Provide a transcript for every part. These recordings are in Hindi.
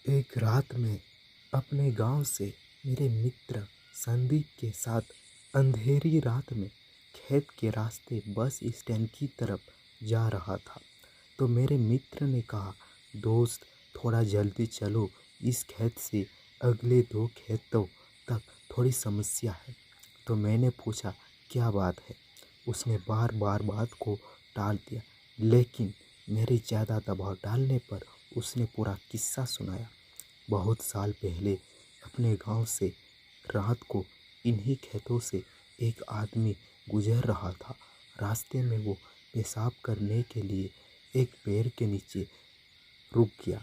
एक रात में अपने गांव से मेरे मित्र संदीप के साथ अंधेरी रात में खेत के रास्ते बस स्टैंड की तरफ जा रहा था। तो मेरे मित्र ने कहा, दोस्त थोड़ा जल्दी चलो, इस खेत से अगले 2 खेतों तक थोड़ी समस्या है। तो मैंने पूछा, क्या बात है? उसने बार बार बात को टाल दिया, लेकिन मेरे ज़्यादा दबाव डालने पर उसने पूरा किस्सा सुनाया। बहुत साल पहले अपने गांव से रात को इन्हीं खेतों से एक आदमी गुजर रहा था। रास्ते में वो पेशाब करने के लिए एक पेड़ के नीचे रुक गया।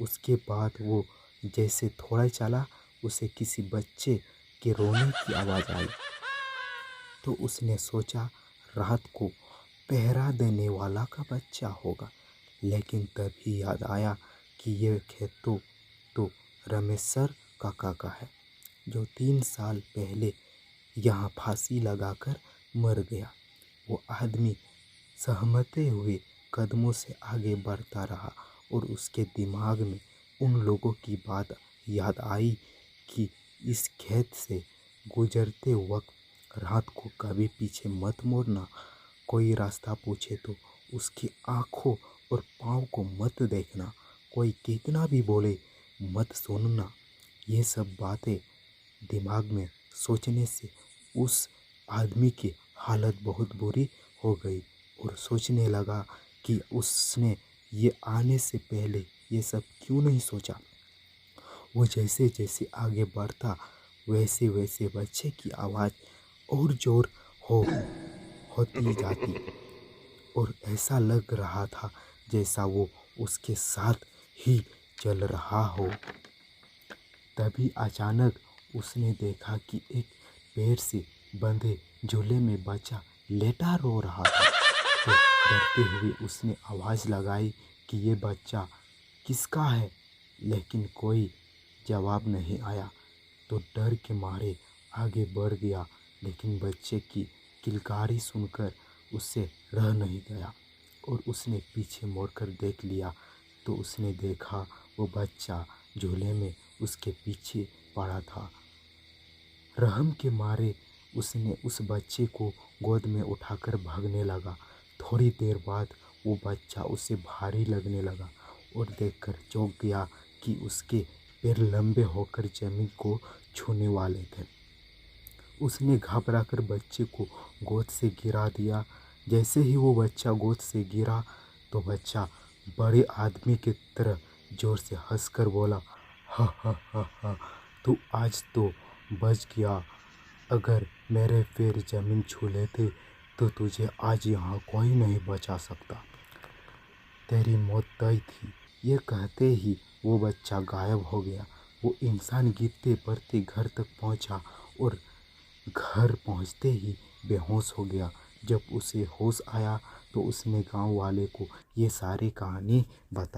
उसके बाद वो जैसे थोड़ा चला, उसे किसी बच्चे के रोने की आवाज़ आई। तो उसने सोचा रात को पहरा देने वाला का बच्चा होगा, लेकिन तभी याद आया कि ये खेत तो रमेश्वर काका का है, जो 3 साल पहले यहाँ फांसी लगाकर मर गया। वो आदमी सहमते हुए कदमों से आगे बढ़ता रहा और उसके दिमाग में उन लोगों की बात याद आई कि इस खेत से गुजरते वक्त रात को कभी पीछे मत मुड़ना। कोई रास्ता पूछे तो उसकी आँखों और पाँव को मत देखना। कोई कितना भी बोले मत सुनना। ये सब बातें दिमाग में सोचने से उस आदमी की हालत बहुत बुरी हो गई और सोचने लगा कि उसने ये आने से पहले ये सब क्यों नहीं सोचा। वो जैसे जैसे आगे बढ़ता वैसे वैसे बच्चे की आवाज़ और जोर हो होती जाती और ऐसा लग रहा था जैसा वो उसके साथ ही चल रहा हो। तभी अचानक उसने देखा कि एक पेड़ से बंधे झूले में बच्चा लेटा रो रहा था। तो डरते हुए उसने आवाज़ लगाई कि ये बच्चा किसका है, लेकिन कोई जवाब नहीं आया। तो डर के मारे आगे बढ़ गया, लेकिन बच्चे की किलकारी सुनकर उससे रह नहीं गया और उसने पीछे मुड़कर देख लिया। तो उसने देखा वो बच्चा झूले में उसके पीछे पड़ा था। रहम के मारे उसने उस बच्चे को गोद में उठाकर भागने लगा। थोड़ी देर बाद वो बच्चा उसे भारी लगने लगा और देखकर चौंक गया कि उसके पैर लंबे होकर जमीन को छूने वाले थे। उसने घबराकर बच्चे को गोद से गिरा दिया। जैसे ही वो बच्चा गोद से गिरा तो बच्चा बड़े आदमी की तरह जोर से हंसकर बोला, हा हा हा हा, तू आज तो बच गया। अगर मेरे पैर जमीन छू लेते तो तुझे आज यहाँ कोई नहीं बचा सकता। तेरी मौत तय थी। ये कहते ही वो बच्चा गायब हो गया। वो इंसान गिरते पड़ते घर तक पहुँचा और घर पहुँचते ही बेहोश हो गया। जब उसे होश आया तो उसने गांव वाले को ये सारी कहानी बताई।